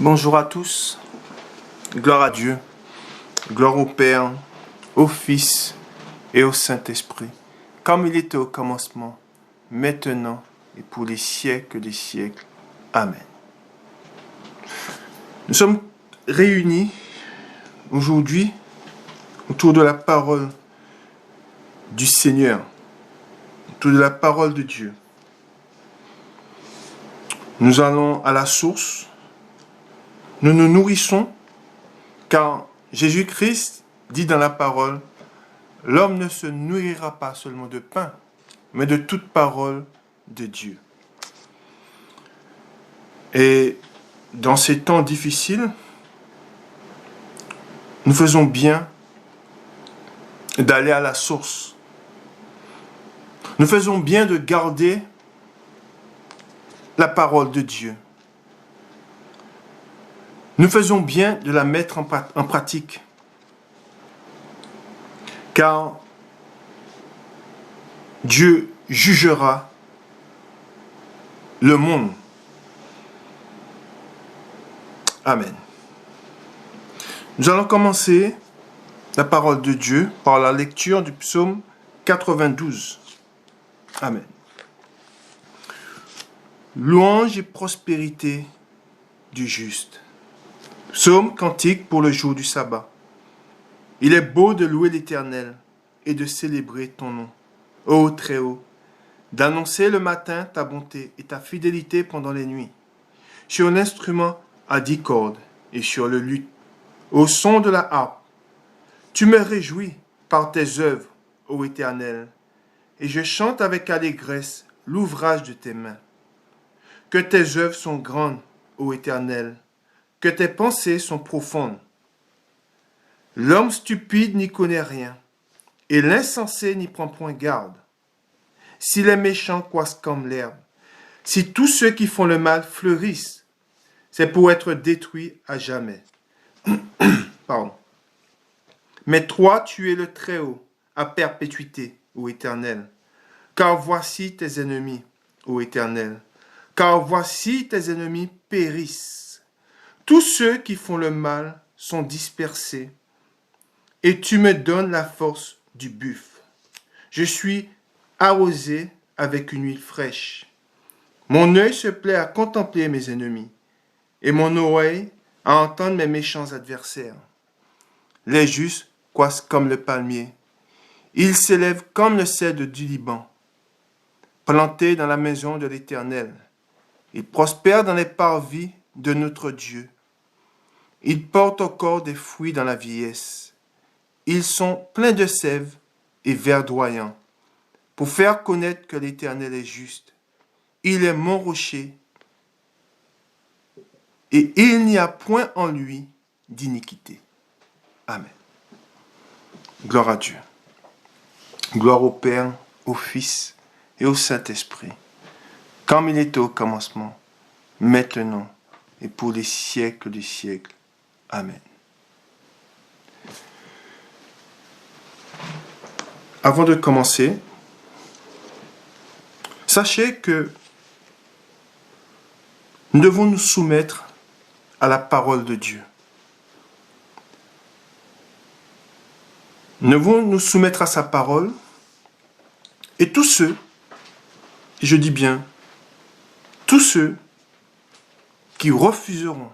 Bonjour à tous, gloire à Dieu, gloire au Père, au Fils et au Saint-Esprit, comme il était au commencement, maintenant et pour les siècles des siècles. Amen. Nous sommes réunis aujourd'hui autour de la parole du Seigneur, autour de la parole de Dieu. Nous allons à la source, nous nous nourrissons, car Jésus-Christ dit dans la parole, l'homme ne se nourrira pas seulement de pain, mais de toute parole de Dieu. Et dans ces temps difficiles, nous faisons bien d'aller à la source. Nous faisons bien de garder la parole de Dieu. Nous faisons bien de la mettre en pratique. Car Dieu jugera le monde. Amen. Nous allons commencer la parole de Dieu par la lecture du psaume 92. Amen. Louange et prospérité du juste. Psaume cantique pour le jour du sabbat. Il est beau de louer l'Éternel et de célébrer ton nom, ô Très-Haut, d'annoncer le matin ta bonté et ta fidélité pendant les nuits, sur l'instrument à 10 cordes et sur le luth, au son de la harpe. Tu me réjouis par tes œuvres, ô Éternel, et je chante avec allégresse l'ouvrage de tes mains. Que tes œuvres sont grandes, ô Éternel, que tes pensées sont profondes. L'homme stupide n'y connaît rien, et l'insensé n'y prend point garde. Si les méchants croissent comme l'herbe, si tous ceux qui font le mal fleurissent, c'est pour être détruits à jamais. Pardon. Mais toi, tu es le Très-Haut, à perpétuité, ô Éternel. Car voici tes ennemis, ô Éternel. Car voici tes ennemis périssent. Tous ceux qui font le mal sont dispersés, et tu me donnes la force du buffle. Je suis arrosé avec une huile fraîche. Mon œil se plaît à contempler mes ennemis, et mon oreille à entendre mes méchants adversaires. Les justes croissent comme le palmier. Ils s'élèvent comme le cèdre du Liban. Plantés dans la maison de l'Éternel, ils prospèrent dans les parvis de notre Dieu. Ils portent encore des fruits dans la vieillesse. Ils sont pleins de sève et verdoyants, pour faire connaître que l'Éternel est juste. Il est mon rocher, et il n'y a point en lui d'iniquité. Amen. Gloire à Dieu. Gloire au Père, au Fils et au Saint-Esprit, comme il était au commencement, maintenant et pour les siècles des siècles. Amen. Avant de commencer, sachez que nous devons nous soumettre à la parole de Dieu. Nous devons nous soumettre à sa parole, et tous ceux, et je dis bien, tous ceux qui refuseront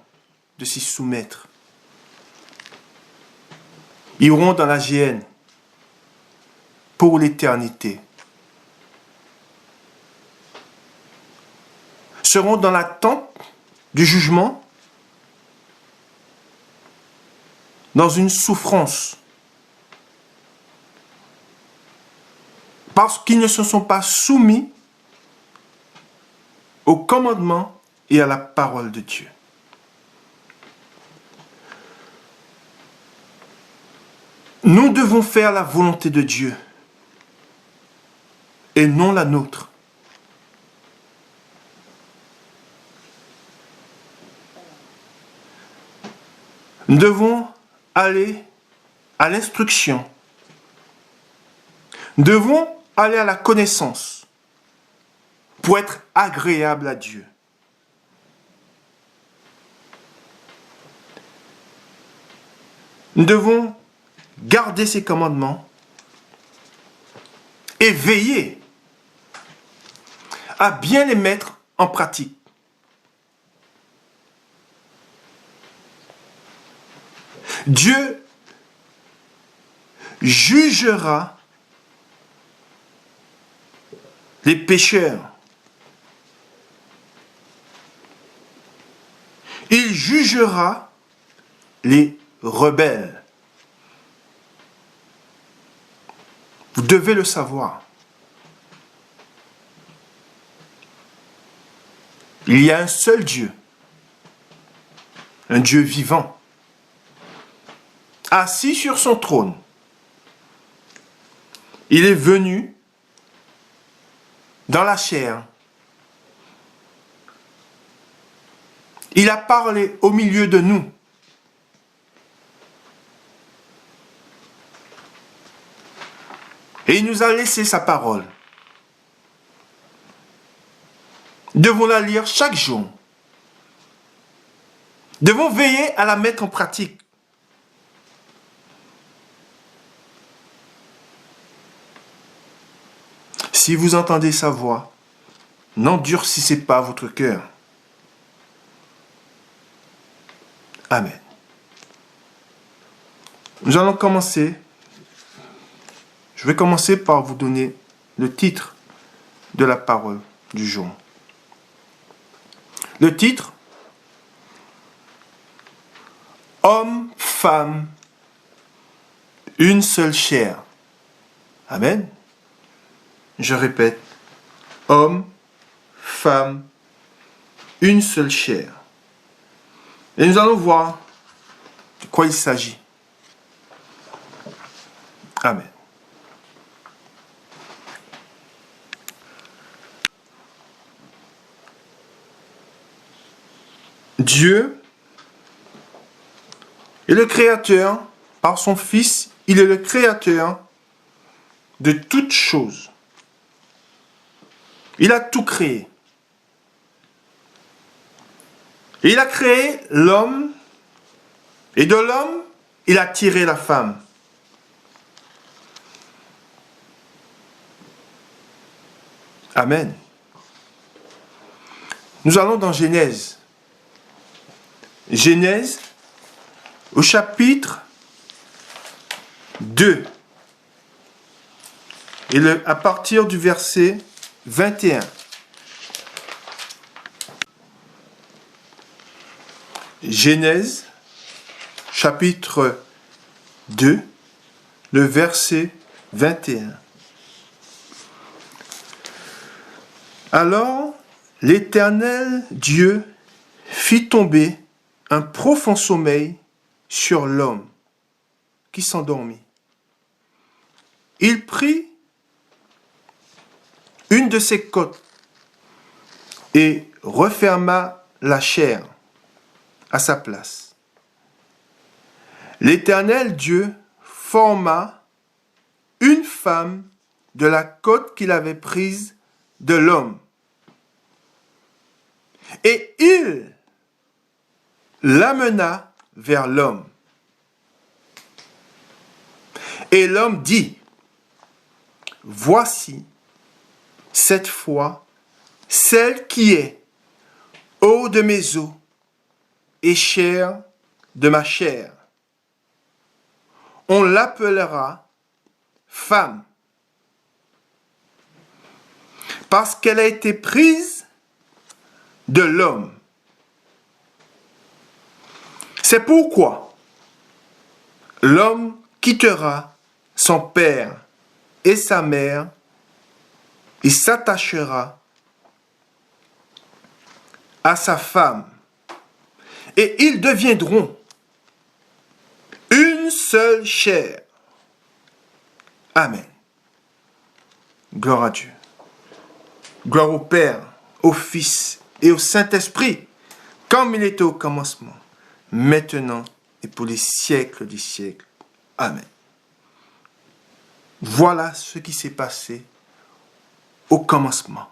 de s'y soumettre, iront dans la géhenne pour l'éternité, seront dans l'attente du jugement, dans une souffrance, parce qu'ils ne se sont pas soumis au commandement et à la parole de Dieu. Nous devons faire la volonté de Dieu et non la nôtre. Nous devons aller à l'instruction. Nous devons aller à la connaissance pour être agréable à Dieu. Nous devons garder ses commandements et veiller à bien les mettre en pratique. Dieu jugera les pécheurs. Il jugera les rebelles. Vous devez le savoir. Il y a un seul Dieu, un Dieu vivant, assis sur son trône. Il est venu dans la chair. Il a parlé au milieu de nous. Et il nous a laissé sa parole. Nous devons la lire chaque jour. Nous devons veiller à la mettre en pratique. Si vous entendez sa voix, n'endurcissez pas votre cœur. Amen. Nous allons commencer. Je vais commencer par vous donner le titre de la parole du jour. Le titre, Homme, femme, une seule chair. Amen. Je répète, homme, femme, une seule chair. Et nous allons voir de quoi il s'agit. Amen. Dieu est le Créateur, par son Fils, il est le Créateur de toutes choses. Il a tout créé. Et il a créé l'homme, et de l'homme, il a tiré la femme. Amen. Nous allons dans Genèse. Genèse, au chapitre 2. Et à partir du verset 21. Genèse, chapitre 2, le verset 21. Alors, l'Éternel Dieu fit tomber un profond sommeil sur l'homme qui s'endormit. Il prit une de ses côtes et referma la chair à sa place. L'Éternel Dieu forma une femme de la côte qu'il avait prise de l'homme. Et il l'amena vers l'homme. Et l'homme dit, voici cette fois celle qui est eau de mes os et chair de ma chair. On l'appellera femme, parce qu'elle a été prise de l'homme. C'est pourquoi l'homme quittera son père et sa mère et s'attachera à sa femme, et ils deviendront une seule chair. Amen. Gloire à Dieu. Gloire au Père, au Fils et au Saint-Esprit, comme il était au commencement, maintenant et pour les siècles des siècles. Amen. Voilà ce qui s'est passé au commencement.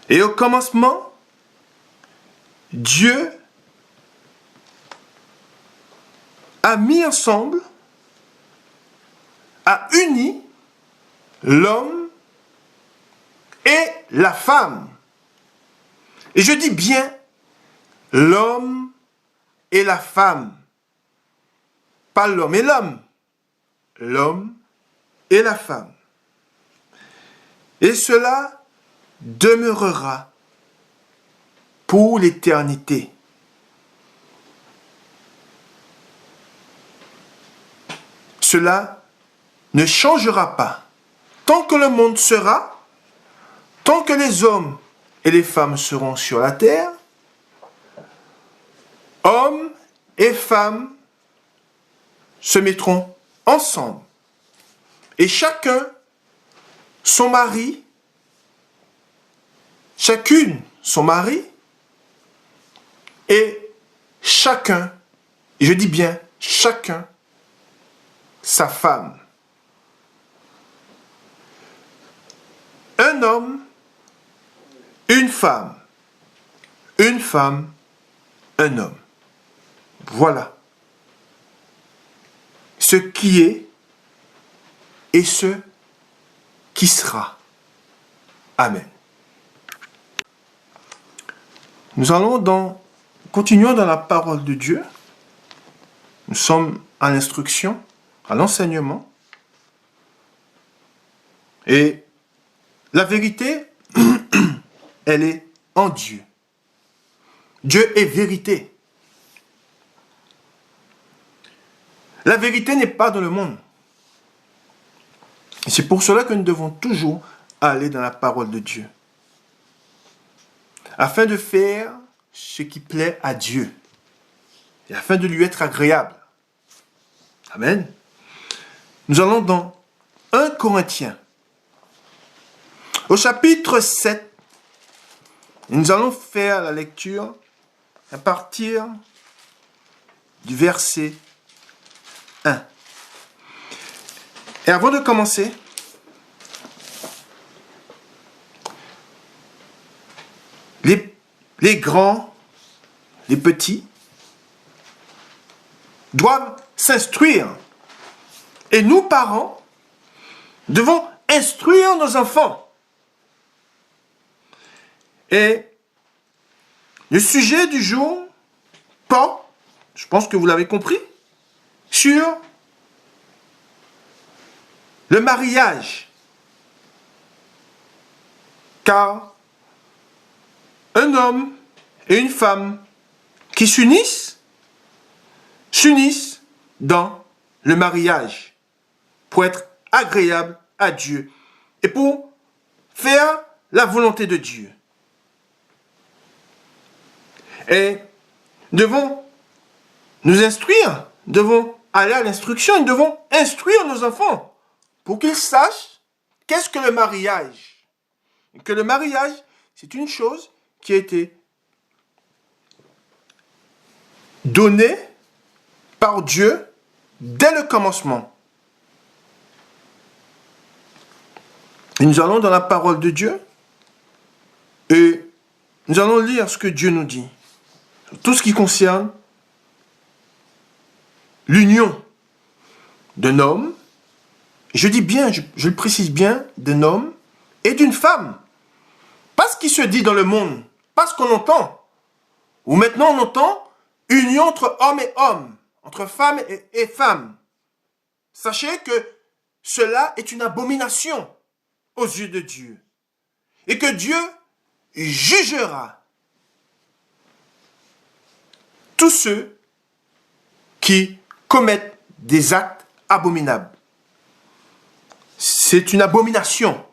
Et au commencement, Dieu a mis ensemble, a uni l'homme et la femme. Et je dis bien l'homme et la femme. Pas l'homme et l'homme. L'homme et la femme. Et cela demeurera pour l'éternité. Cela ne changera pas. Tant que le monde sera, tant que les hommes et les femmes seront sur la terre, hommes et femmes se mettront ensemble. Et chacun, son mari, chacune, son mari, et chacun, et je dis bien chacun, sa femme. Un homme, une femme, un homme. Voilà ce qui est et ce qui sera. Amen. Nous allons continuons dans la parole de Dieu. Nous sommes à l'instruction, à l'enseignement. Et la vérité, elle est en Dieu. Dieu est vérité. La vérité n'est pas dans le monde. Et c'est pour cela que nous devons toujours aller dans la parole de Dieu. Afin de faire ce qui plaît à Dieu. Et afin de lui être agréable. Amen. Nous allons dans 1 Corinthiens. Au chapitre 7, nous allons faire la lecture à partir du verset 1. Et avant de commencer, les grands, les petits, doivent s'instruire. Et nous, parents, devons instruire nos enfants. Et le sujet du jour porte, je pense que vous l'avez compris, sur le mariage. Car un homme et une femme qui s'unissent dans le mariage pour être agréables à Dieu et pour faire la volonté de Dieu. Et nous devons nous instruire, nous devons aller à l'instruction, nous devons instruire nos enfants pour qu'ils sachent qu'est-ce que le mariage. Et que le mariage, c'est une chose qui a été donnée par Dieu dès le commencement. Et nous allons dans la parole de Dieu et nous allons lire ce que Dieu nous dit. Tout ce qui concerne l'union d'un homme, je dis bien, je le précise bien, d'un homme et d'une femme. Pas ce qui se dit dans le monde, pas ce qu'on entend. Ou maintenant on entend union entre homme et homme, entre femme et femme. Sachez que cela est une abomination aux yeux de Dieu. Et que Dieu jugera tous ceux qui commettent des actes abominables. C'est une abomination.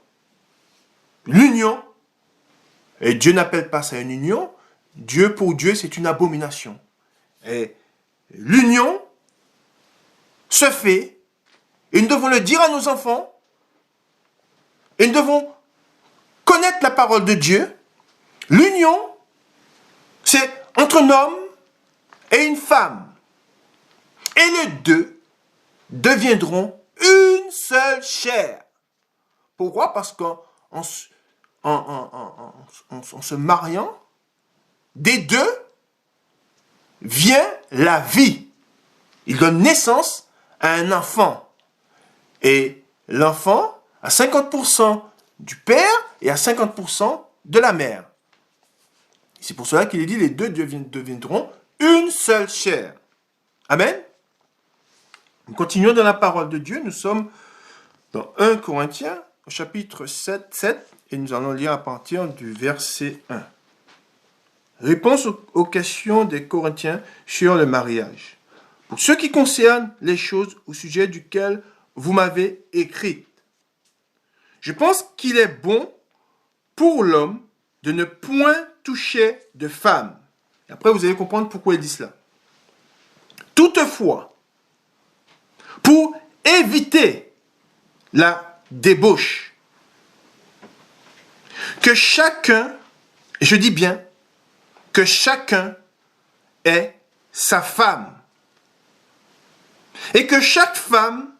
L'union, et Dieu n'appelle pas ça une union, pour Dieu, c'est une abomination. Et l'union se fait, et nous devons le dire à nos enfants, et nous devons connaître la parole de Dieu. L'union, c'est entre un homme et une femme. Et les deux deviendront une seule chair. Pourquoi? Parce qu'en se mariant, des deux vient la vie. Il donne naissance à un enfant. Et l'enfant a 50% du père et à 50% de la mère. C'est pour cela qu'il est dit, les deux deviendront une seule chair. Amen. Nous continuons dans la parole de Dieu. Nous sommes dans 1 Corinthiens, au chapitre 7, et nous allons lire à partir du verset 1. Réponse aux questions des Corinthiens sur le mariage. Pour ce qui concerne les choses au sujet duquel vous m'avez écrit, je pense qu'il est bon pour l'homme de ne point toucher de femme. Et après, vous allez comprendre pourquoi il dit cela. Toutefois, pour éviter la débauche, que chacun, je dis bien, que chacun ait sa femme, et que chaque femme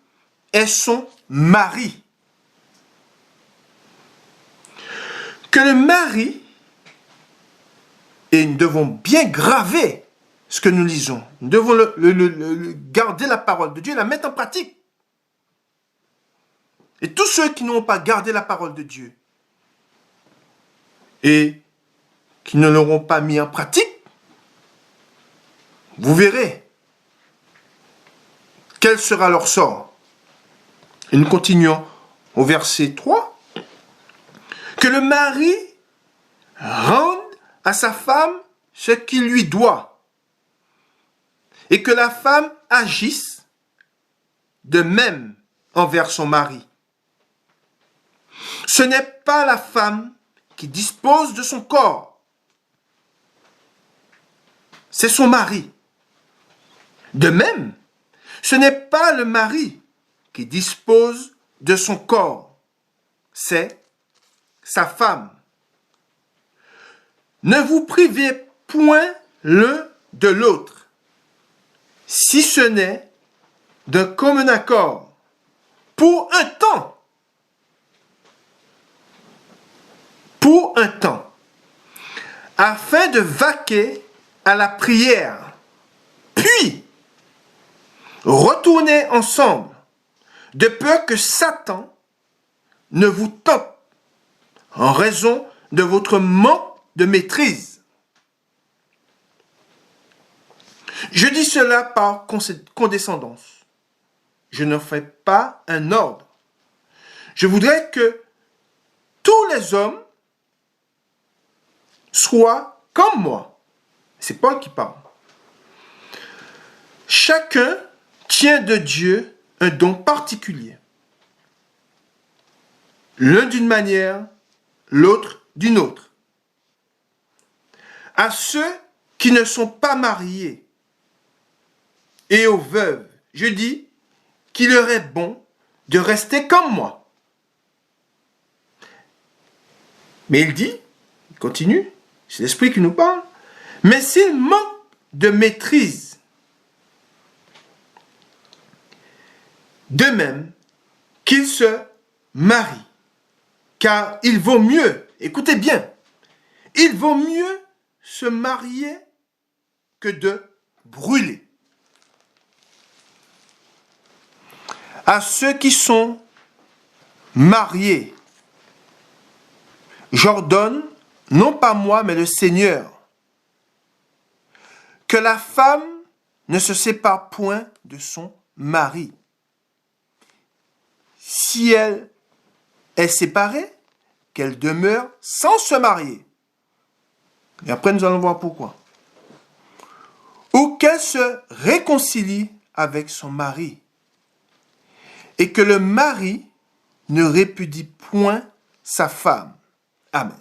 ait son mari. Que le mari, et nous devons bien graver ce que nous lisons, nous devons garder la parole de Dieu et la mettre en pratique. Et tous ceux qui n'ont pas gardé la parole de Dieu et qui ne l'auront pas mis en pratique, vous verrez quel sera leur sort. Et nous continuons au verset 3. Que le mari rende à sa femme ce qu'il lui doit, et que la femme agisse de même envers son mari. Ce n'est pas la femme qui dispose de son corps, c'est son mari. De même, ce n'est pas le mari qui dispose de son corps, c'est sa femme. Ne vous privez point l'un de l'autre, si ce n'est d'un commun accord, pour un temps. Pour un temps, afin de vaquer à la prière, puis retourner ensemble, de peur que Satan ne vous tente en raison de votre manque de maîtrise. Je dis cela par condescendance. Je ne fais pas un ordre. Je voudrais que tous les hommes soient comme moi. C'est Paul qui parle. Chacun tient de Dieu un don particulier. L'un d'une manière, l'autre d'une autre. À ceux qui ne sont pas mariés et aux veuves, je dis qu'il leur est bon de rester comme moi. Mais il dit, il continue, c'est l'Esprit qui nous parle, mais s'il manque de maîtrise, de même qu'il se marie, car il vaut mieux, écoutez bien, il vaut mieux se marier que de brûler. À ceux qui sont mariés, j'ordonne, non pas moi, mais le Seigneur, que la femme ne se sépare point de son mari. Si elle est séparée, qu'elle demeure sans se marier. Et après, nous allons voir pourquoi. Ou qu'elle se réconcilie avec son mari. Et que le mari ne répudie point sa femme. Amen.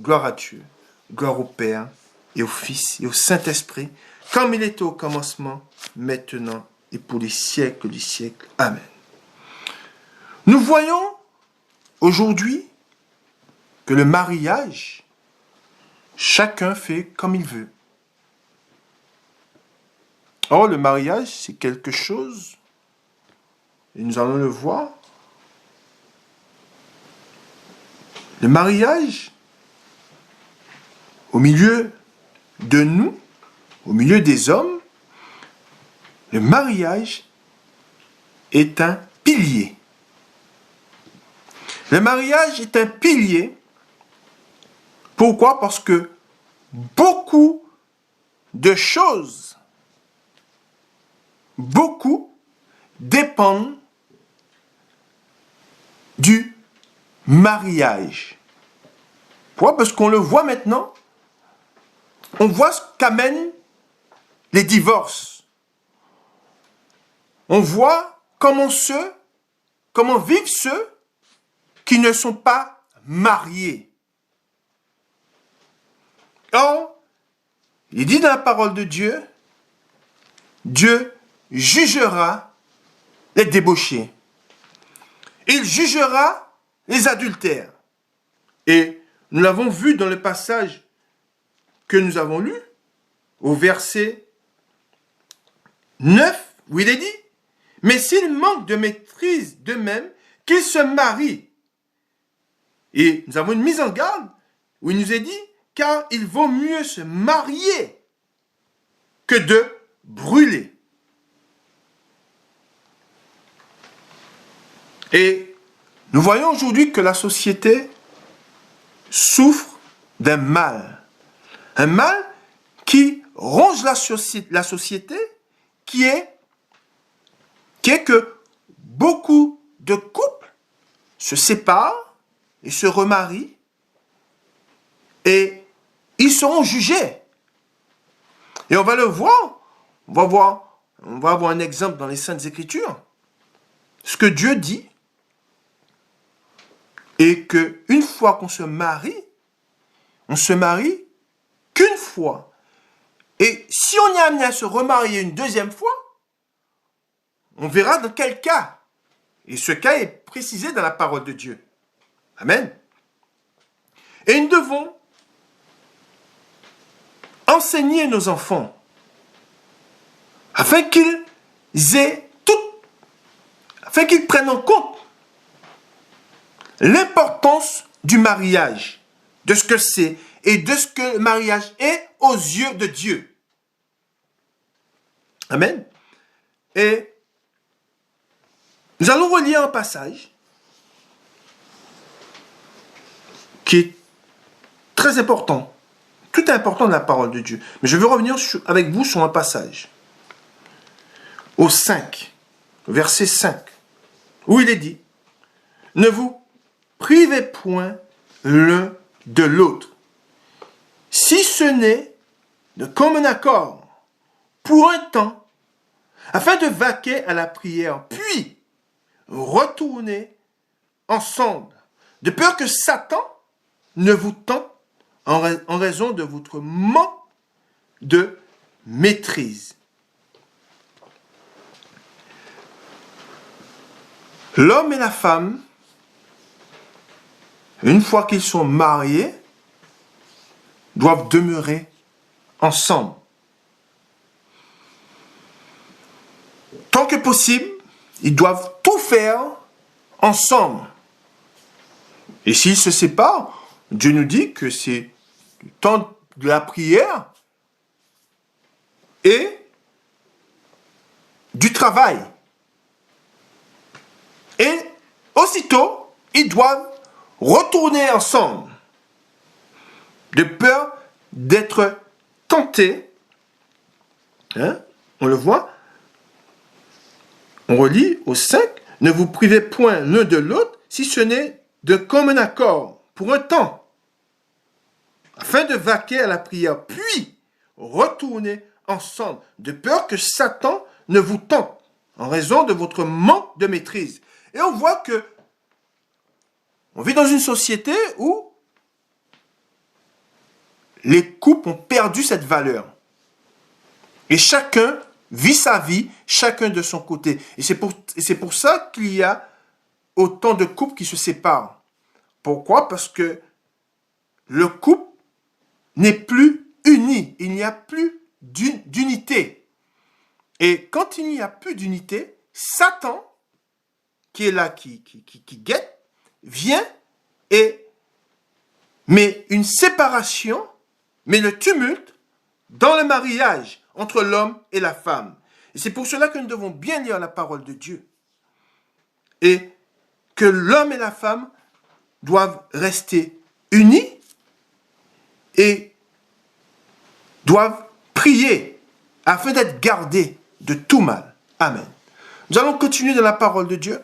Gloire à Dieu. Gloire au Père et au Fils et au Saint-Esprit, comme il était au commencement, maintenant et pour les siècles des siècles. Amen. Nous voyons aujourd'hui que le mariage, chacun fait comme il veut. Or, le mariage, c'est quelque chose, et nous allons le voir. Le mariage, au milieu de nous, au milieu des hommes, Le mariage est un pilier. Le mariage est un pilier. Pourquoi? Parce que beaucoup de choses, dépendent du mariage. Pourquoi? Parce qu'on le voit maintenant. On voit ce qu'amènent les divorces. On voit comment vivent ceux qui ne sont pas mariés. Or, il dit dans la parole de Dieu, Dieu jugera les débauchés. Il jugera les adultères. Et nous l'avons vu dans le passage que nous avons lu, au verset 9, où il est dit, « Mais s'ils manquent de maîtrise d'eux-mêmes, qu'ils se marient. » Et nous avons une mise en garde où il nous est dit, « Car il vaut mieux se marier que de brûler. » Et nous voyons aujourd'hui que la société souffre d'un mal. Un mal qui ronge la société, qui est que beaucoup de couples se séparent et se remarient et ils seront jugés. Et on va le voir. On va avoir un exemple dans les Saintes Écritures. Ce que Dieu dit est qu'une fois qu'on se marie, on se marie qu'une fois. Et si on est amené à se remarier une deuxième fois, on verra dans quel cas. Et ce cas est précisé dans la parole de Dieu. Amen. Et nous devons enseigner nos enfants afin qu'ils prennent en compte l'importance du mariage, de ce que c'est et de ce que le mariage est aux yeux de Dieu. Amen. Et nous allons relire un passage qui est très important, tout important de la parole de Dieu. Mais je veux revenir avec vous sur un passage, au 5, verset 5, où il est dit, « Ne vous privez point l'un de l'autre, si ce n'est de commun accord, pour un temps, afin de vaquer à la prière, puis retourner ensemble, de peur que Satan ne vous tente en raison de votre manque de maîtrise. » L'homme et la femme, une fois qu'ils sont mariés, doivent demeurer ensemble. Tant que possible, ils doivent tout faire ensemble. Et s'ils se séparent, Dieu nous dit que c'est le temps de la prière et du travail. Et aussitôt, ils doivent retourner ensemble, de peur d'être tentés. Hein? On le voit. On relit au 5, « Ne vous privez point l'un de l'autre, si ce n'est de commun accord, pour un temps, afin de vaquer à la prière, puis retourner ensemble, de peur que Satan ne vous tente, en raison de votre manque de maîtrise. » Et on voit que on vit dans une société où les couples ont perdu cette valeur. Et chacun vit sa vie, chacun de son côté. Et c'est pour ça qu'il y a autant de couples qui se séparent. Pourquoi? Parce que le couple n'est plus uni. Il n'y a plus d'unité. Et quand il n'y a plus d'unité, Satan, qui est là, qui guette, vient et met une séparation, met le tumulte dans le mariage entre l'homme et la femme. Et Et c'est pour cela que nous devons bien lire la parole de Dieu. Et que l'homme et la femme doivent rester unis et doivent prier afin d'être gardés de tout mal. Amen. Nous allons continuer dans la parole de Dieu.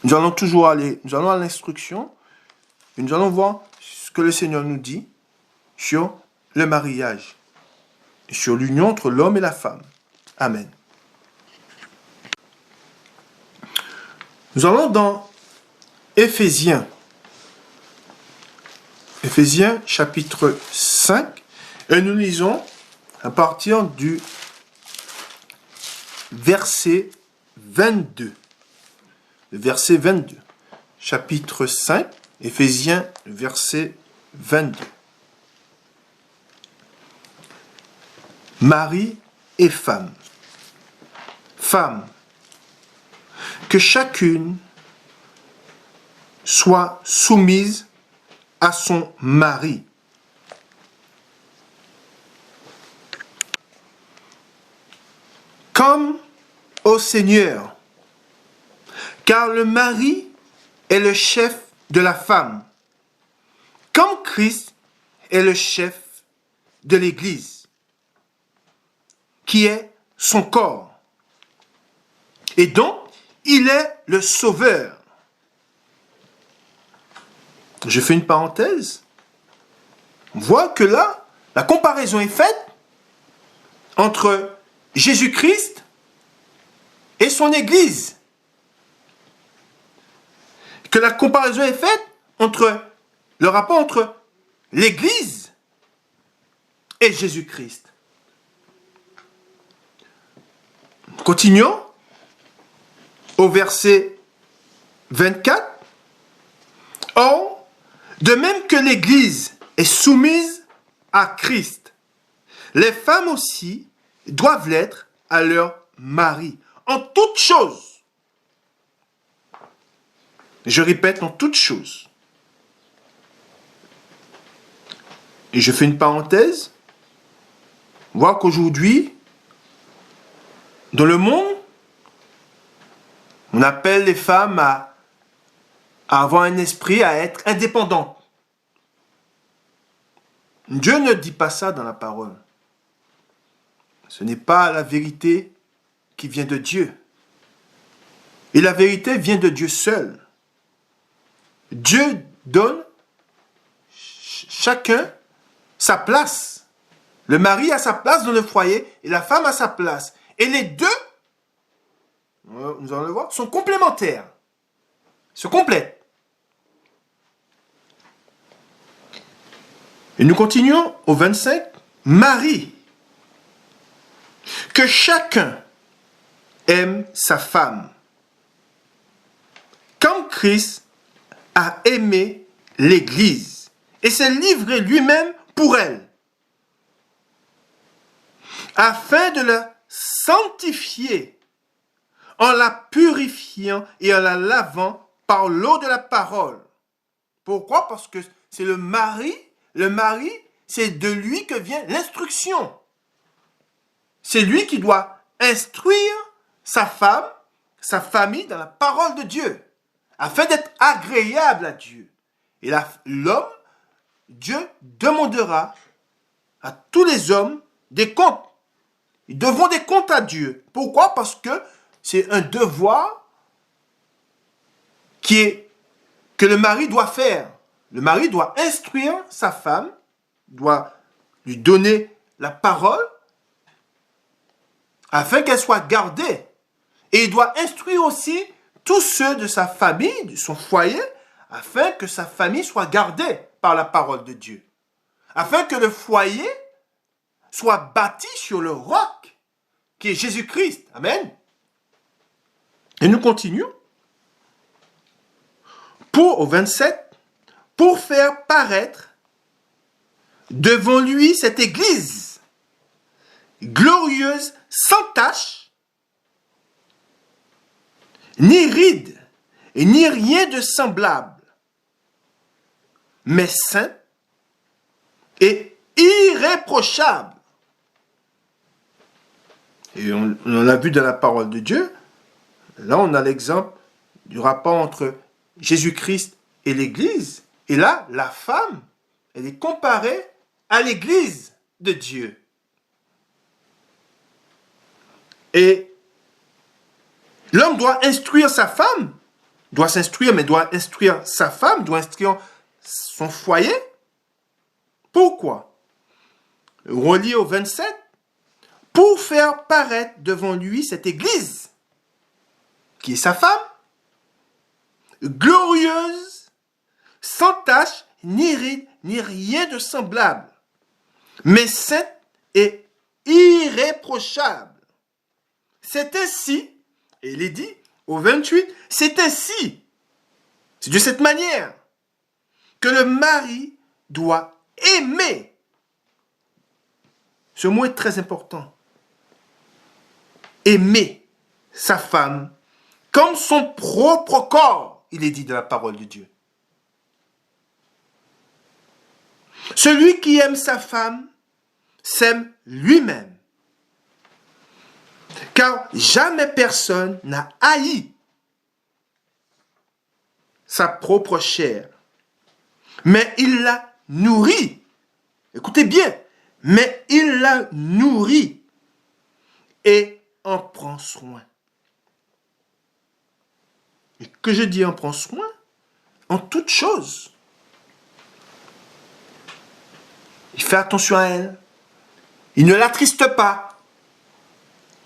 Nous allons à l'instruction et nous allons voir ce que le Seigneur nous dit sur le mariage, sur l'union entre l'homme et la femme. Amen. Nous allons dans Éphésiens chapitre 5 et nous lisons à partir du verset 22. Le verset 22. Chapitre 5, Éphésiens, verset 22. Mari et femme. Femme, que chacune soit soumise à son mari. Comme au Seigneur, car le mari est le chef de la femme, comme Christ est le chef de l'Église, qui est son corps, et dont il est le sauveur. Je fais une parenthèse. On voit que là, la comparaison est faite entre Jésus-Christ et son Église. Que la comparaison est faite entre le rapport entre l'Église et Jésus-Christ. Continuons au verset 24. Or, de même que l'Église est soumise à Christ, les femmes aussi doivent l'être à leur mari, en toutes choses. Je répète, en toutes choses. Et je fais une parenthèse. On voit qu'aujourd'hui, dans le monde, on appelle les femmes à avoir un esprit, à être indépendantes. Dieu ne dit pas ça dans la parole. Ce n'est pas la vérité qui vient de Dieu. Et la vérité vient de Dieu seul. Dieu donne chacun sa place. Le mari a sa place dans le foyer et la femme a sa place. Et les deux, nous allons le voir, sont complémentaires. Se complètent. Et nous continuons au 25. Marie, que chacun aime sa femme, comme Christ a aimé l'Église et s'est livré lui-même pour elle, afin de la sanctifier en la purifiant et en la lavant par l'eau de la parole. Pourquoi? Parce que c'est le mari, c'est de lui que vient l'instruction. C'est lui qui doit instruire sa femme, sa famille dans la parole de Dieu, afin d'être agréable à Dieu. Et l'homme, Dieu demandera à tous les hommes des comptes. Ils devront des comptes à Dieu. Pourquoi? Parce que c'est un devoir que le mari doit faire. Le mari doit instruire sa femme, doit lui donner la parole afin qu'elle soit gardée. Et il doit instruire aussi tous ceux de sa famille, de son foyer, afin que sa famille soit gardée par la parole de Dieu. Afin que le foyer soit bâti sur le roc qui est Jésus-Christ. Amen. Et nous continuons. Au 27, pour faire paraître devant lui cette église glorieuse, sans tache, ni ride, et ni rien de semblable, mais sainte et irréprochable. Et on l'a vu dans la parole de Dieu. Là, on a l'exemple du rapport entre Jésus-Christ et l'Église. Et là, la femme, elle est comparée à l'Église de Dieu. Et l'homme doit instruire sa femme, doit s'instruire, mais doit instruire sa femme, doit instruire son foyer. Pourquoi? Relié au 27, pour faire paraître devant lui cette Église, qui est sa femme, glorieuse, sans tache, ni ride, ni rien de semblable, mais sainte et irréprochable. C'est ainsi, et il est dit au 28, c'est ainsi, c'est de cette manière que le mari doit aimer. Ce mot est très important. Aimer sa femme comme son propre corps, il est dit dans la parole de Dieu. Celui qui aime sa femme s'aime lui-même. Car jamais personne n'a haï sa propre chair, mais il la nourrit. Écoutez bien, mais il la nourrit et en prend soin. Et que je dis en prend soin? En toutes choses. Il fait attention à elle. Il ne l'attriste pas.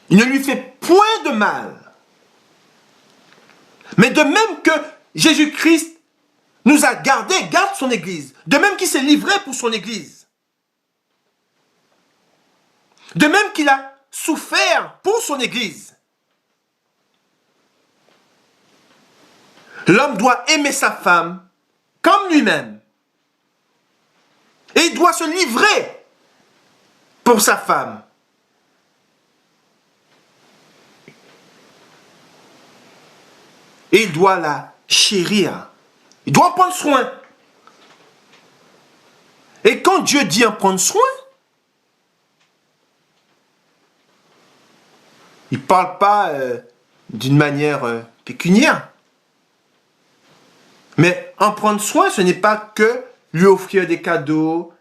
Il ne lui fait point de mal. Mais de même que Jésus-Christ nous a gardés, garde son Église. De même qu'il s'est livré pour son Église. De même qu'il a souffert pour son Église. L'homme doit aimer sa femme comme lui-même. Et il doit se livrer pour sa femme. Et il doit la chérir. Il doit en prendre soin. Et quand Dieu dit en prendre soin, il ne parle pas d'une manière pécuniaire. Mais en prendre soin, ce n'est pas que lui offrir des cadeaux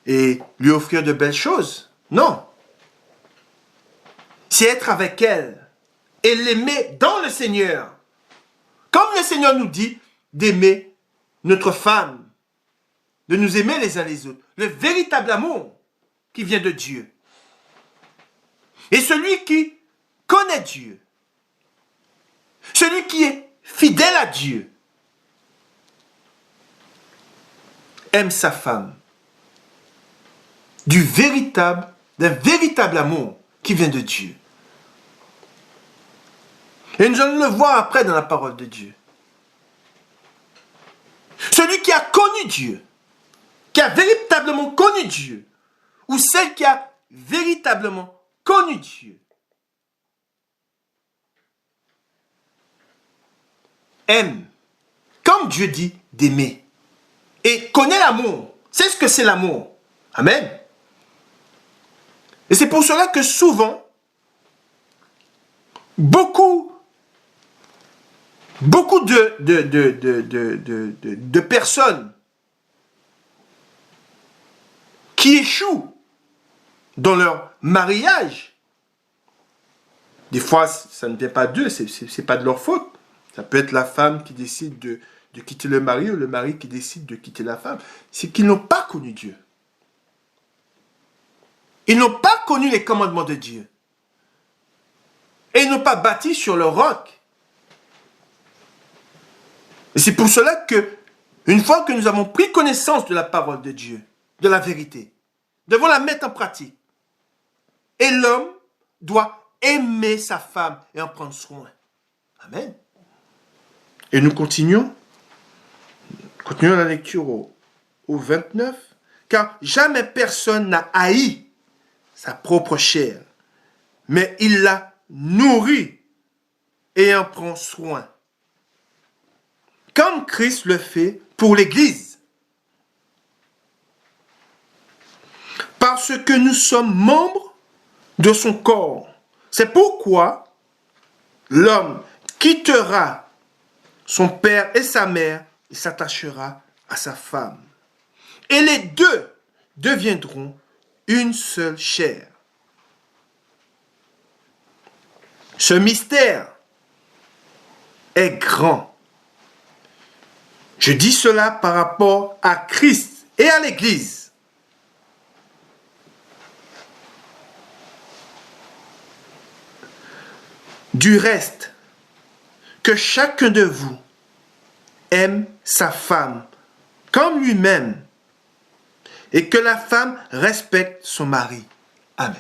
et lui offrir de belles choses. Non. C'est être avec elle et l'aimer dans le Seigneur. Comme le Seigneur nous dit d'aimer notre femme, de nous aimer les uns les autres. Le véritable amour qui vient de Dieu. Et celui qui connaît Dieu, celui qui est fidèle à Dieu, aime sa femme d'un véritable amour qui vient de Dieu. Et nous allons le voir après dans la parole de Dieu. Celui qui a connu Dieu, qui a véritablement connu Dieu, ou celle qui a véritablement connu Dieu, aime, comme Dieu dit, d'aimer. Et connaît l'amour. C'est ce que c'est l'amour. Amen. Et c'est pour cela que souvent, beaucoup de personnes qui échouent dans leur mariage, des fois, ça ne vient pas d'eux, c'est pas de leur faute. Ça peut être la femme qui décide de quitter le mari ou le mari qui décide de quitter la femme. C'est qu'ils n'ont pas connu Dieu. Ils n'ont pas connu les commandements de Dieu. Et ils n'ont pas bâti sur le roc. Et c'est pour cela que, une fois que nous avons pris connaissance de la parole de Dieu, de la vérité, nous devons la mettre en pratique. Et l'homme doit aimer sa femme et en prendre soin. Amen. Et nous continuons. Continuons la lecture au 29. Car jamais personne n'a haï sa propre chair, mais il la nourrit et en prend soin. Comme Christ le fait pour l'Église. Parce que nous sommes membres de son corps. C'est pourquoi l'homme quittera son père et sa mère et s'attachera à sa femme. Et les deux deviendront une seule chair. Ce mystère est grand. Je dis cela par rapport à Christ et à l'Église. Du reste, que chacun de vous aime sa femme comme lui-même et que la femme respecte son mari. Amen.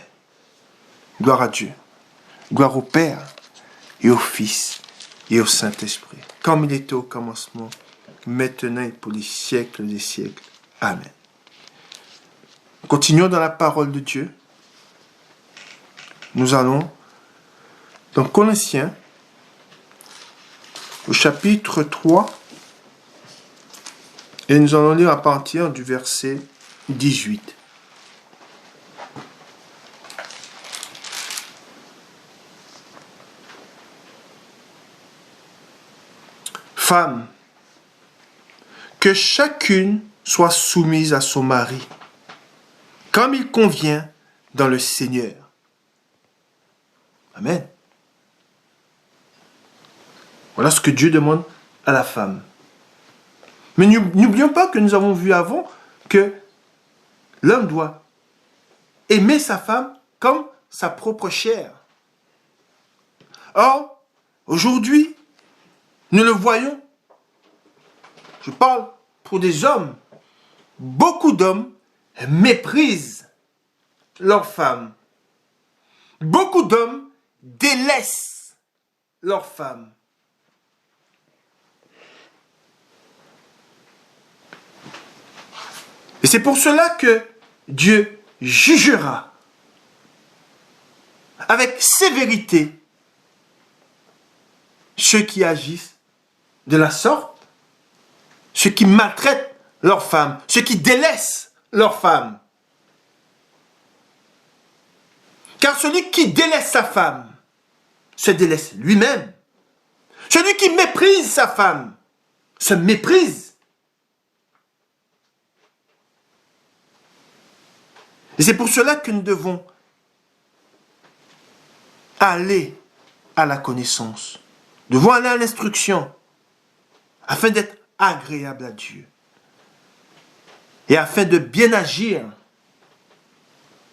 Gloire à Dieu. Gloire au Père et au Fils et au Saint-Esprit, comme il était au commencement, maintenant et pour les siècles des siècles. Amen. Continuons dans la parole de Dieu. Nous allons dans Colossiens, au chapitre 3, et nous allons lire à partir du verset 18. Femme, que chacune soit soumise à son mari, comme il convient dans le Seigneur. Amen. Voilà ce que Dieu demande à la femme. Mais n'oublions pas que nous avons vu avant que l'homme doit aimer sa femme comme sa propre chair. Or, aujourd'hui, nous le voyons, je parle pour des hommes, beaucoup d'hommes méprisent leurs femmes. Beaucoup d'hommes délaissent leurs femmes. Et c'est pour cela que Dieu jugera avec sévérité ceux qui agissent de la sorte, ceux qui maltraitent leurs femmes, ceux qui délaissent leurs femmes. Car celui qui délaisse sa femme se délaisse lui-même. Celui qui méprise sa femme se méprise. Et c'est pour cela que nous devons aller à la connaissance. Nous devons aller à l'instruction afin d'être agréable à Dieu et afin de bien agir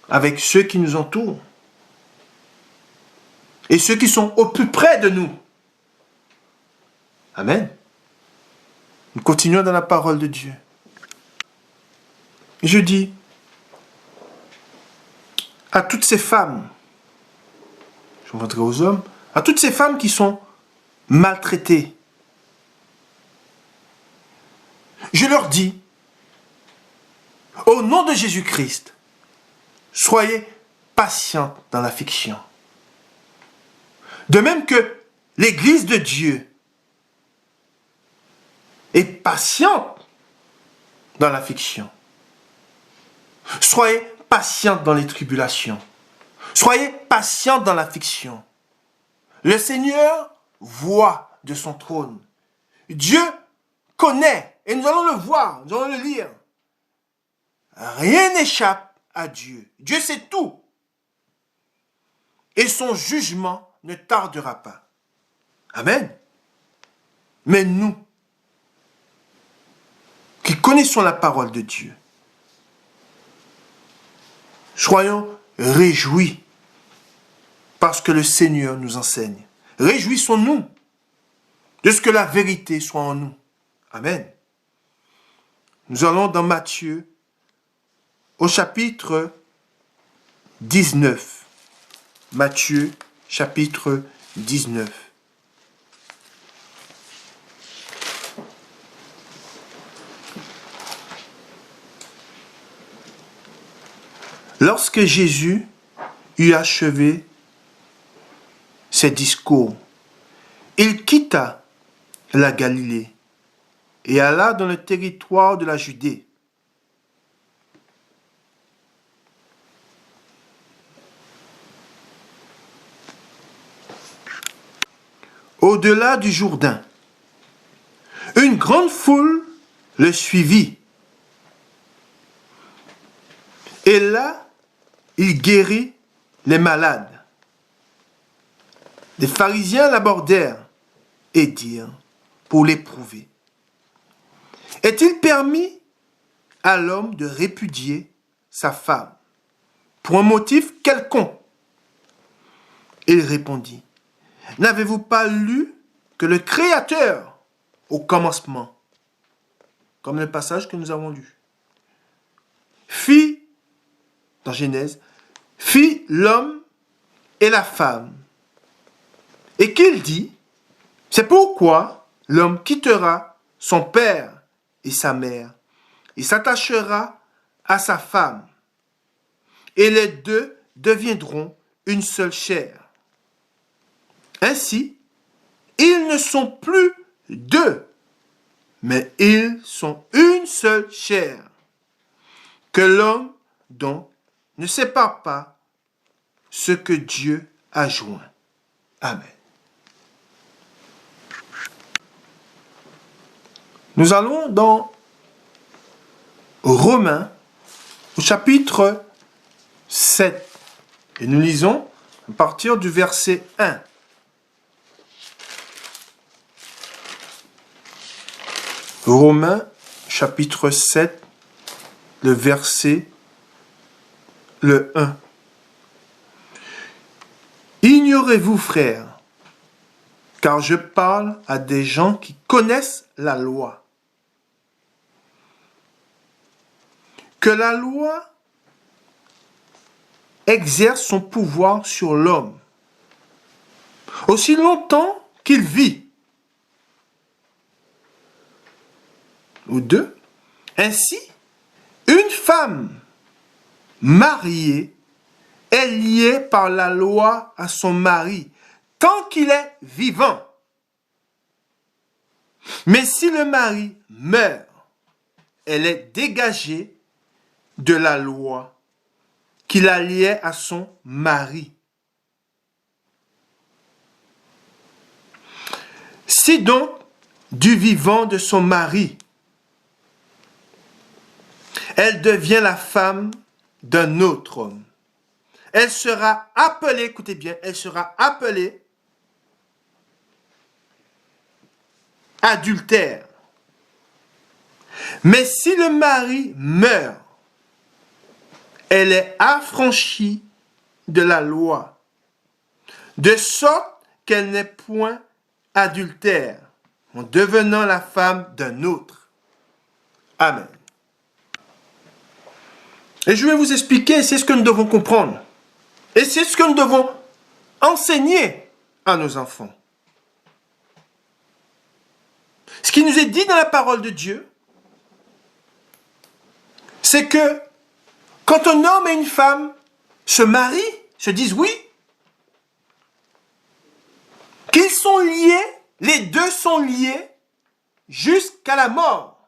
avec ceux qui nous entourent et ceux qui sont au plus près de nous. Amen. Nous continuons dans la parole de Dieu. Et je dis à toutes ces femmes, je montrerai aux hommes, à toutes ces femmes qui sont maltraitées, je leur dis, au nom de Jésus-Christ, soyez patientes dans l'affliction. De même que l'Église de Dieu est patiente dans l'affliction. Soyez patiente dans les tribulations. Soyez patiente dans l'affliction. Le Seigneur voit de son trône. Dieu connaît, et nous allons le voir, nous allons le lire. Rien n'échappe à Dieu. Dieu sait tout. Et son jugement ne tardera pas. Amen. Mais nous, qui connaissons la parole de Dieu, soyons réjouis parce que le Seigneur nous enseigne. Réjouissons-nous de ce que la vérité soit en nous. Amen. Nous allons dans Matthieu au chapitre 19. Matthieu chapitre 19. Lorsque Jésus eut achevé ses discours, il quitta la Galilée et alla dans le territoire de la Judée. au-delà du Jourdain. Une grande foule le suivit. Et là, il guérit les malades. Les pharisiens l'abordèrent et dirent, pour l'éprouver, est-il permis à l'homme de répudier sa femme pour un motif quelconque? Il répondit, n'avez-vous pas lu que le Créateur, au commencement, comme le passage que nous avons lu, fit, dans Genèse, fit l'homme et la femme, et qu'il dit, c'est pourquoi l'homme quittera son père et sa mère, il s'attachera à sa femme, et les deux deviendront une seule chair. Ainsi, ils ne sont plus deux, mais ils sont une seule chair. Que l'homme, donc, ne sépare pas ce que Dieu a joint. Amen. Nous allons dans Romains, au chapitre 7, et nous lisons à partir du verset 1. Romains, chapitre 7, le verset 1. Ignorez-vous, frères, car je parle à des gens qui connaissent la loi, que la loi exerce son pouvoir sur l'homme aussi longtemps qu'il vit. Ou 2. Ainsi, une femme mariée est liée par la loi à son mari tant qu'il est vivant. Mais si le mari meurt, elle est dégagée de la loi qui la liait à son mari. Si donc, du vivant de son mari, elle devient la femme d'un autre homme, elle sera appelée, écoutez bien, elle sera appelée adultère. Mais si le mari meurt, elle est affranchie de la loi, de sorte qu'elle n'est point adultère, en devenant la femme d'un autre. Amen. Et je vais vous expliquer, c'est ce que nous devons comprendre. Et c'est ce que nous devons enseigner à nos enfants. Ce qui nous est dit dans la parole de Dieu, c'est que quand un homme et une femme se marient, se disent oui, qu'ils sont liés, les deux sont liés jusqu'à la mort.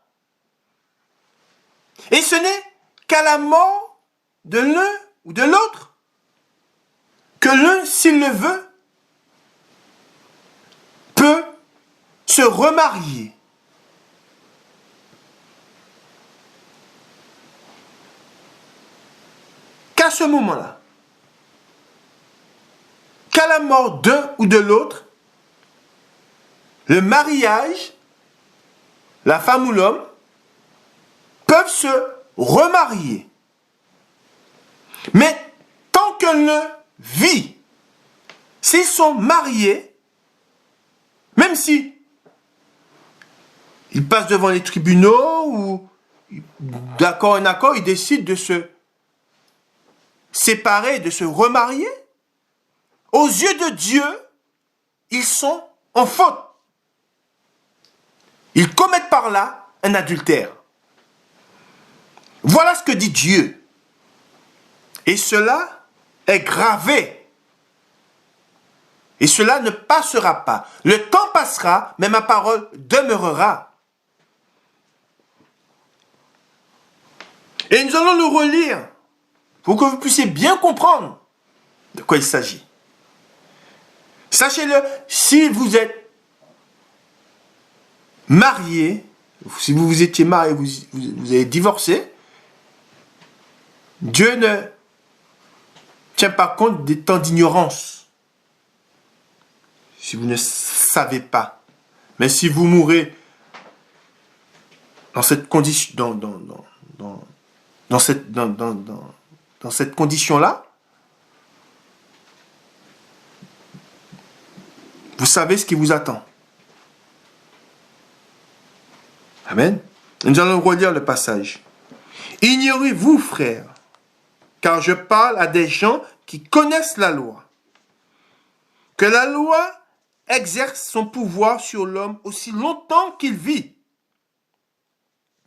Et ce n'est qu'à la mort de l'un ou de l'autre que l'un, s'il le veut, peut se remarier. Qu'à ce moment-là, qu'à la mort d'un ou de l'autre, le mariage, la femme ou l'homme, peuvent se remarier. Mais tant que l'un vit, s'ils sont mariés, même si ils passent devant les tribunaux ou d'accord en accord, ils décident de se séparer, de se remarier, aux yeux de Dieu, ils sont en faute. Ils commettent par là un adultère. Voilà ce que dit Dieu. Et cela est gravé. Et cela ne passera pas. Le temps passera, mais ma parole demeurera. Et nous allons le relire pour que vous puissiez bien comprendre de quoi il s'agit. Sachez-le, si vous êtes marié, si vous vous étiez marié, vous avez divorcé, Dieu ne tient pas compte des temps d'ignorance. Si vous ne savez pas. Mais si vous mourrez dans cette condition, dans cette condition-là, vous savez ce qui vous attend. Amen. Nous allons relire le passage. Ignorez-vous, frères, car je parle à des gens qui connaissent la loi, que la loi exerce son pouvoir sur l'homme aussi longtemps qu'il vit.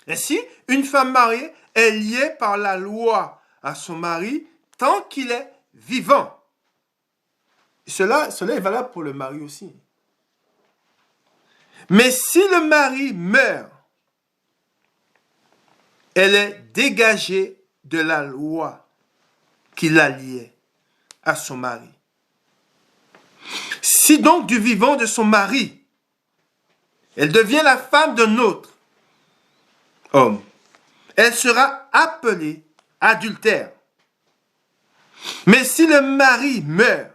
Ainsi, une femme mariée est liée par la loi à son mari tant qu'il est vivant. Cela est valable pour le mari aussi. Mais si le mari meurt, elle est dégagée de la loi qui la liait à son mari. Si donc du vivant de son mari, elle devient la femme d'un autre homme, elle sera appelée adultère. Mais si le mari meurt,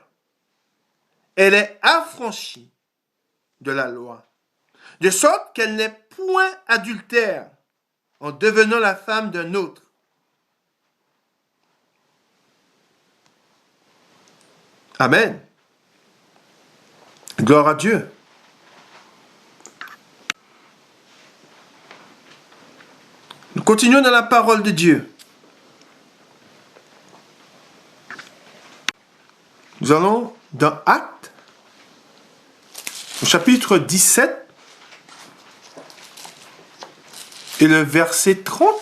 elle est affranchie de la loi, de sorte qu'elle n'est point adultère en devenant la femme d'un autre. Amen. Gloire à Dieu. Nous continuons dans la parole de Dieu. Nous allons dans Actes, au chapitre 17, et le verset 30.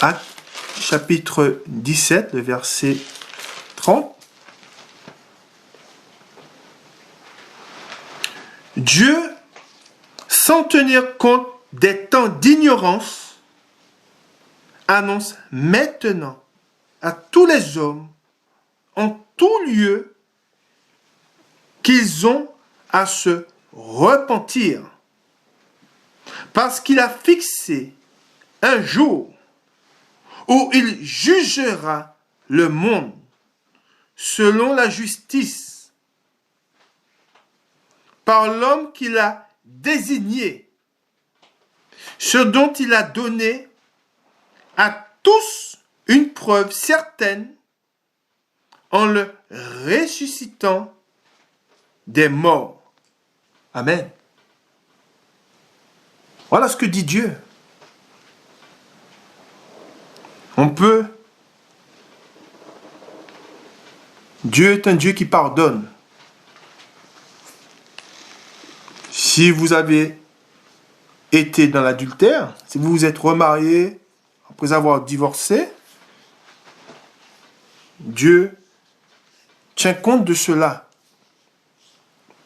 Actes, chapitre 17, le verset 30. Dieu, sans tenir compte des temps d'ignorance, annonce maintenant à tous les hommes, en tout lieu, qu'ils ont à se repentir, parce qu'il a fixé un jour où il jugera le monde selon la justice par l'homme qu'il a désigné, ce dont il a donné à tous une preuve certaine en le ressuscitant des morts. Amen. Voilà ce que dit Dieu. Dieu est un Dieu qui pardonne. Si vous avez été dans l'adultère, si vous vous êtes remarié après avoir divorcé, Dieu tient compte de cela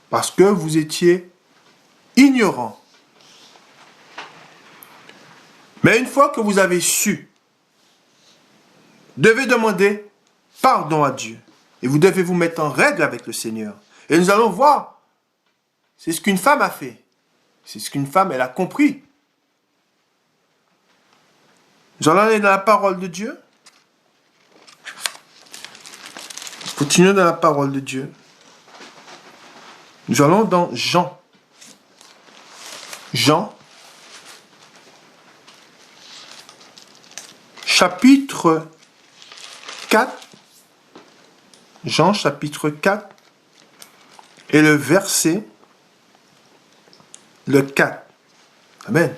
parce que vous étiez ignorant. Mais une fois que vous avez su, vous devez demander pardon à Dieu. Et vous devez vous mettre en règle avec le Seigneur. Et nous allons voir, c'est ce qu'une femme a fait. C'est ce qu'une femme, elle a compris. Nous allons aller dans la parole de Dieu. Continuons dans la parole de Dieu. Nous allons dans Jean. Jean, chapitre 4. Jean, chapitre 4, et le verset, le 4. Amen.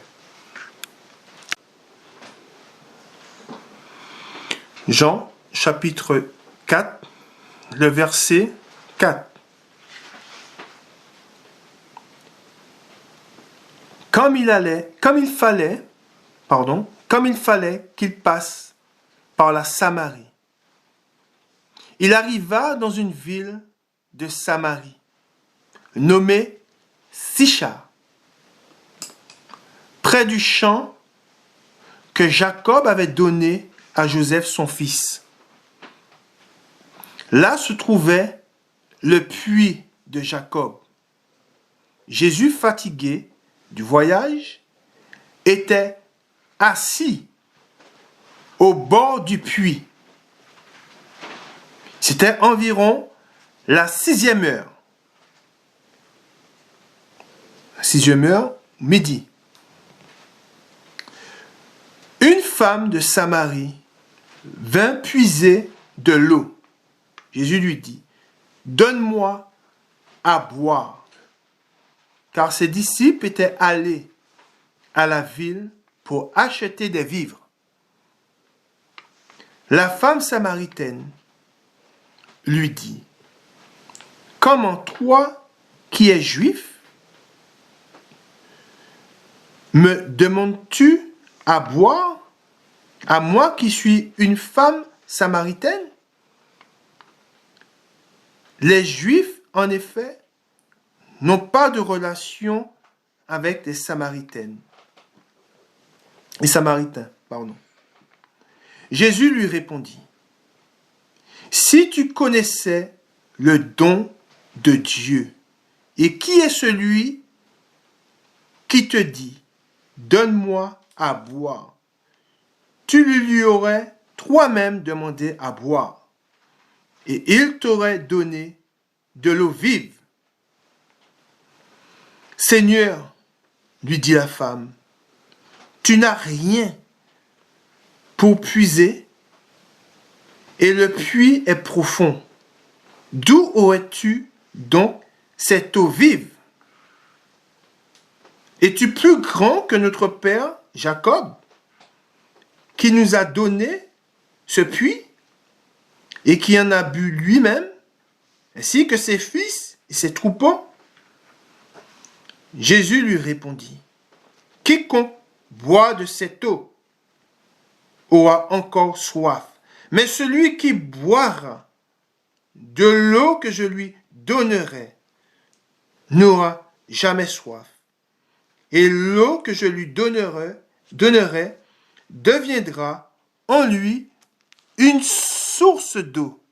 Jean, chapitre 4, le verset 4. Comme il fallait qu'il passe par la Samarie, il arriva dans une ville de Samarie, nommée Sichar, près du champ que Jacob avait donné à Joseph son fils. Là se trouvait le puits de Jacob. Jésus, fatigué du voyage, était assis au bord du puits. C'était environ la 6e heure. La 6e heure, midi. Une femme de Samarie vint puiser de l'eau. Jésus lui dit, « Donne-moi à boire. » Car ses disciples étaient allés à la ville pour acheter des vivres. La femme samaritaine lui dit, « Comment toi, qui es juif, me demandes-tu à boire, à moi qui suis une femme samaritaine? » Les Juifs, en effet, n'ont pas de relation avec les Samaritaines. Les Samaritains, pardon. Jésus lui répondit, « Si tu connaissais le don de Dieu, et qui est celui qui te dit, donne-moi à boire, tu lui aurais toi-même demandé à boire, et il t'aurait donné de l'eau vive. » Seigneur, lui dit la femme, tu n'as rien pour puiser, et le puits est profond. D'où aurais-tu donc cette eau vive? Es-tu plus grand que notre père Jacob, qui nous a donné ce puits et qui en a bu lui-même, ainsi que ses fils et ses troupeaux? Jésus lui répondit, « Quiconque boit de cette eau aura encore soif, mais celui qui boira de l'eau que je lui donnerai n'aura jamais soif. Et l'eau que je lui donnerai deviendra en lui une source d'eau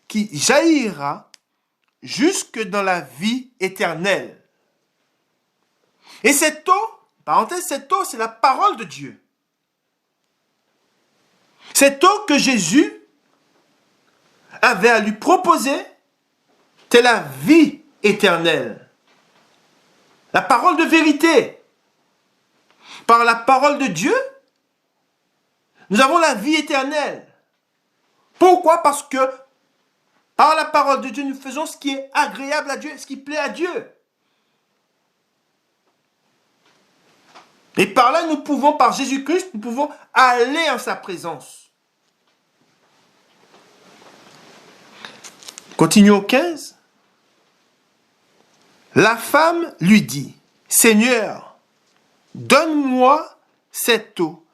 qui jaillira jusque dans la vie éternelle. » Et cette eau, parenthèse, cette eau, c'est la parole de Dieu. Cette eau que Jésus avait à lui proposer, c'est la vie éternelle. La parole de vérité. Par la parole de Dieu, nous avons la vie éternelle. Pourquoi? Parce que par la parole de Dieu, nous faisons ce qui est agréable à Dieu, ce qui plaît à Dieu. Et par là, nous pouvons, par Jésus-Christ, nous pouvons aller en sa présence. Continuons au 15. La femme lui dit, « Seigneur, donne-moi cette eau,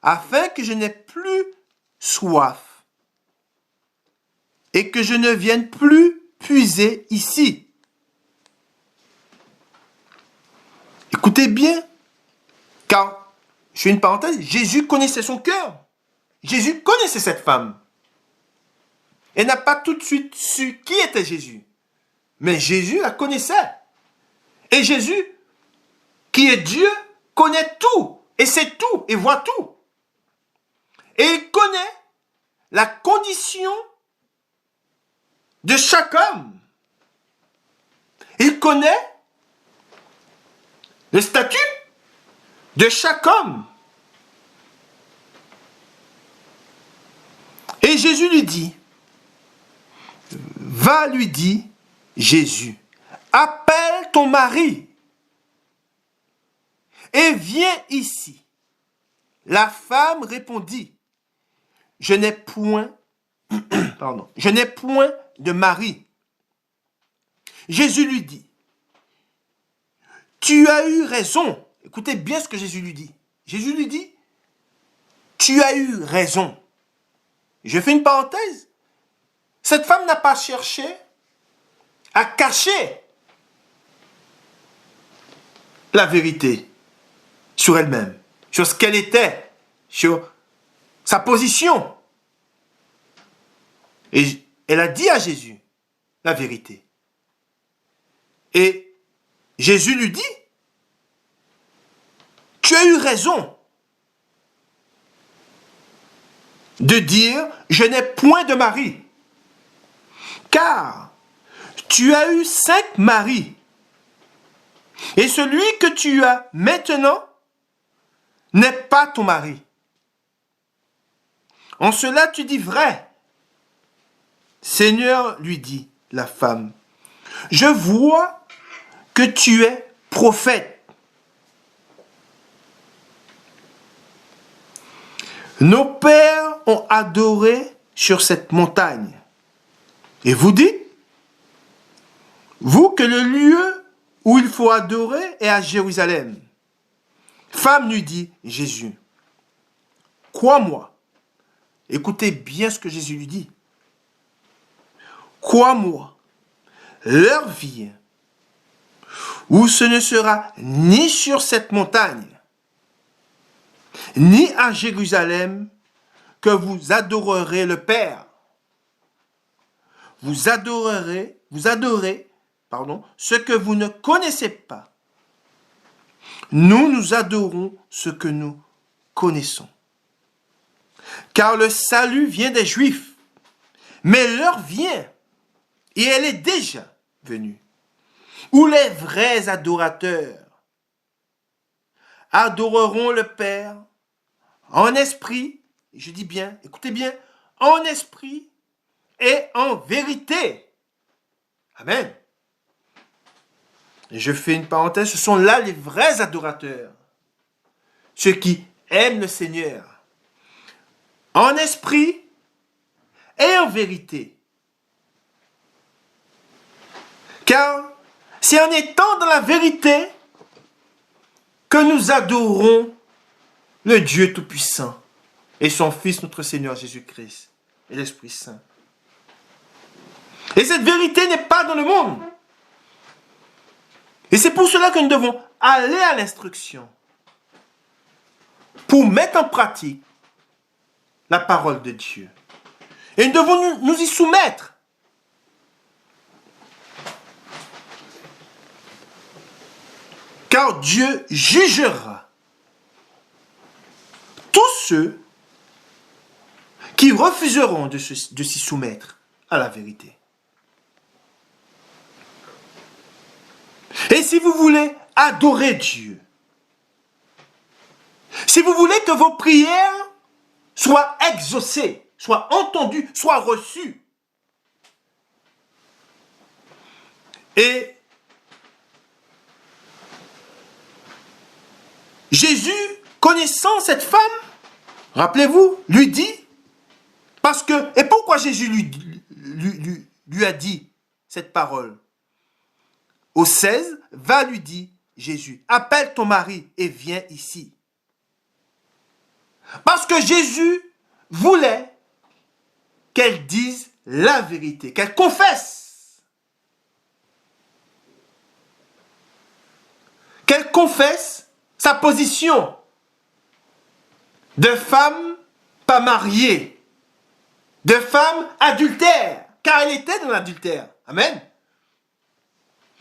afin que je n'ai plus soif, et que je ne vienne plus puiser ici. » Écoutez bien, car, je fais une parenthèse, Jésus connaissait son cœur. Jésus connaissait cette femme. Elle n'a pas tout de suite su qui était Jésus. Mais Jésus la connaissait. Et Jésus, qui est Dieu, connaît tout. Et sait tout. Et voit tout. Et il connaît la condition de chaque homme. Il connaît le statut de chaque homme. Et Jésus lui dit, va, lui dit Jésus, appelle ton mari et viens ici. La femme répondit, je n'ai point, je n'ai point de mari. Jésus lui dit, tu as eu raison. Écoutez bien ce que Jésus lui dit. Jésus lui dit, tu as eu raison. Je fais une parenthèse. Cette femme n'a pas cherché à cacher la vérité sur elle-même, sur ce qu'elle était, sur sa position. Et elle a dit à Jésus la vérité. Et Jésus lui dit, tu as eu raison de dire, je n'ai point de mari, car tu as eu 5 maris, et celui que tu as maintenant n'est pas ton mari. En cela tu dis vrai. Seigneur, lui dit la femme, je vois que tu es prophète. Nos pères ont adoré sur cette montagne. Et vous dites, vous, que le lieu où il faut adorer est à Jérusalem. Femme, lui dit Jésus, crois-moi. Écoutez bien ce que Jésus lui dit. Crois-moi, l'heure vient où ce ne sera ni sur cette montagne, ni à Jérusalem que vous adorerez le Père. Vous adorez, ce que vous ne connaissez pas. Nous adorons ce que nous connaissons. Car le salut vient des Juifs. Mais l'heure vient, et elle est déjà venue, où les vrais adorateurs adoreront le Père en esprit, je dis bien, écoutez bien, en esprit et en vérité. Amen. Et je fais une parenthèse, ce sont là les vrais adorateurs, ceux qui aiment le Seigneur, en esprit et en vérité. Car c'est en étant dans la vérité que nous adorons le Dieu Tout-Puissant et son Fils, notre Seigneur Jésus-Christ et l'Esprit Saint. Et cette vérité n'est pas dans le monde. Et c'est pour cela que nous devons aller à l'instruction pour mettre en pratique la parole de Dieu. Et nous devons nous y soumettre. Car Dieu jugera tous ceux qui refuseront de s'y soumettre à la vérité. Et si vous voulez adorer Dieu, si vous voulez que vos prières soient exaucées, soient entendues, soient reçues, et Jésus, connaissant cette femme, rappelez-vous, lui dit, parce que, et pourquoi Jésus lui a dit cette parole? Au 16, va lui dit Jésus, appelle ton mari et viens ici. Parce que Jésus voulait qu'elle dise la vérité, qu'elle confesse. Qu'elle confesse sa position de femme pas mariée, de femme adultère, car elle était dans l'adultère. Amen.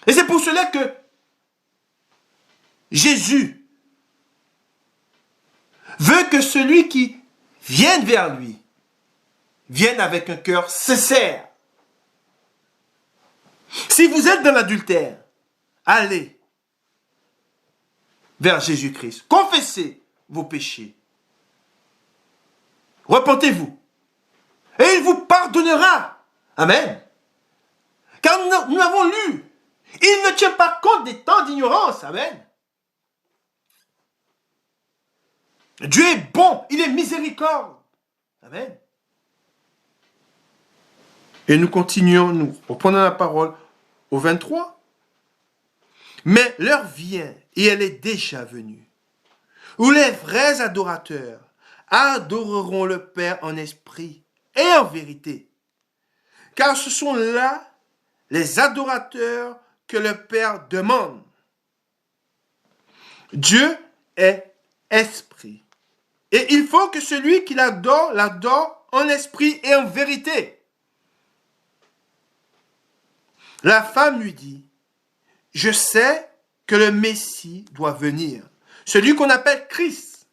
Et c'est pour cela que Jésus veut que celui qui vienne vers lui vienne avec un cœur sincère. Si vous êtes dans l'adultère, allez vers Jésus-Christ. Confessez vos péchés. Repentez-vous. Et il vous pardonnera. Amen. Car nous avons lu, il ne tient pas compte des temps d'ignorance. Amen. Dieu est bon, il est miséricorde. Amen. Et nous continuons, nous reprenons la parole au 23. Mais l'heure vient, et elle est déjà venue, où les vrais adorateurs adoreront le Père en esprit et en vérité. Car ce sont là les adorateurs que le Père demande. Dieu est esprit. Et il faut que celui qui l'adore, l'adore en esprit et en vérité. La femme lui dit, je sais que le Messie doit venir, celui qu'on appelle Christ.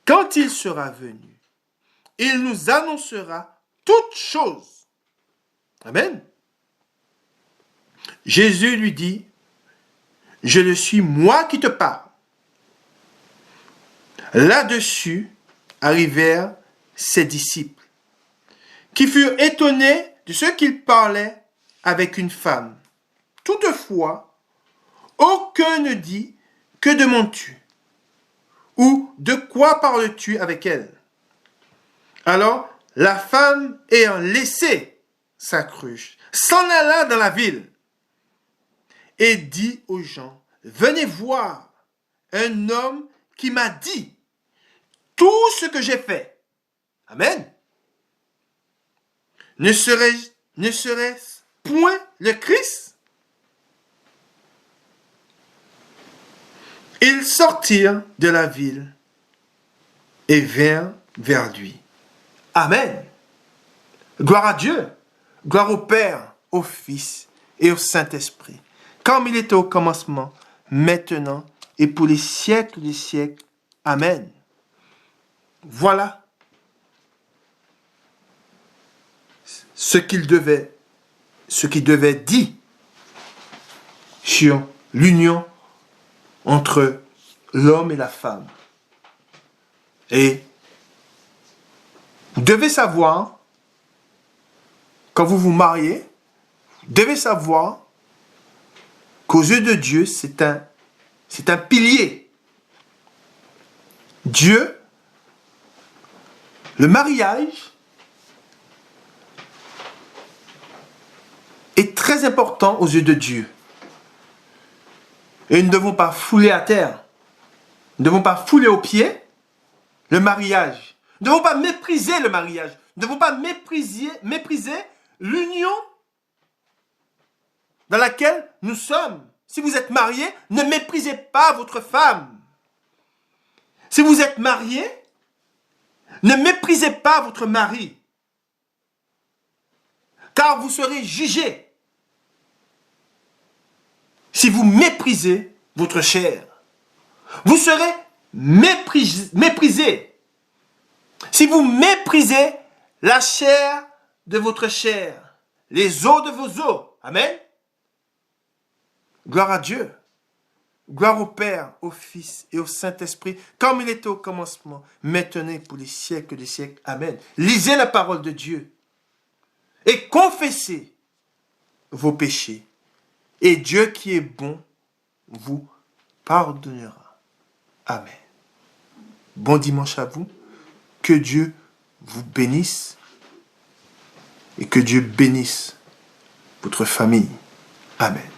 Quand il sera venu, il nous annoncera toutes choses. Amen. Jésus lui dit, je le suis moi qui te parle. Là-dessus arrivèrent ses disciples, qui furent étonnés de ce qu'il parlait avec une femme. Toutefois, aucun ne dit, que demandes-tu? Ou de quoi parles-tu avec elle? Alors, la femme ayant laissé sa cruche, s'en alla dans la ville et dit aux gens, venez voir un homme qui m'a dit tout ce que j'ai fait. Amen. Ne serait-ce point le Christ? Ils sortirent de la ville et vinrent vers lui. Amen. Gloire à Dieu. Gloire au Père, au Fils et au Saint-Esprit. Comme il était au commencement, maintenant et pour les siècles des siècles. Amen. Voilà ce qu'il devait dire sur l'union entre l'homme et la femme. Et vous devez savoir, quand vous vous mariez, vous devez savoir qu'aux yeux de Dieu, c'est un pilier. Dieu, le mariage est très important aux yeux de Dieu. Et nous ne devons pas fouler à terre. Nous ne devons pas fouler aux pieds le mariage. Nous ne devons pas mépriser le mariage. Nous ne devons pas mépriser l'union dans laquelle nous sommes. Si vous êtes marié, ne méprisez pas votre femme. Si vous êtes marié, ne méprisez pas votre mari. Car vous serez jugé si vous méprisez votre chair. Vous serez méprisé si vous méprisez la chair de votre chair, les os de vos os. Amen. Gloire à Dieu. Gloire au Père, au Fils et au Saint-Esprit, comme il était au commencement, maintenant pour les siècles des siècles. Amen. Lisez la parole de Dieu et confessez vos péchés. Et Dieu qui est bon vous pardonnera. Amen. Bon dimanche à vous. Que Dieu vous bénisse et que Dieu bénisse votre famille. Amen.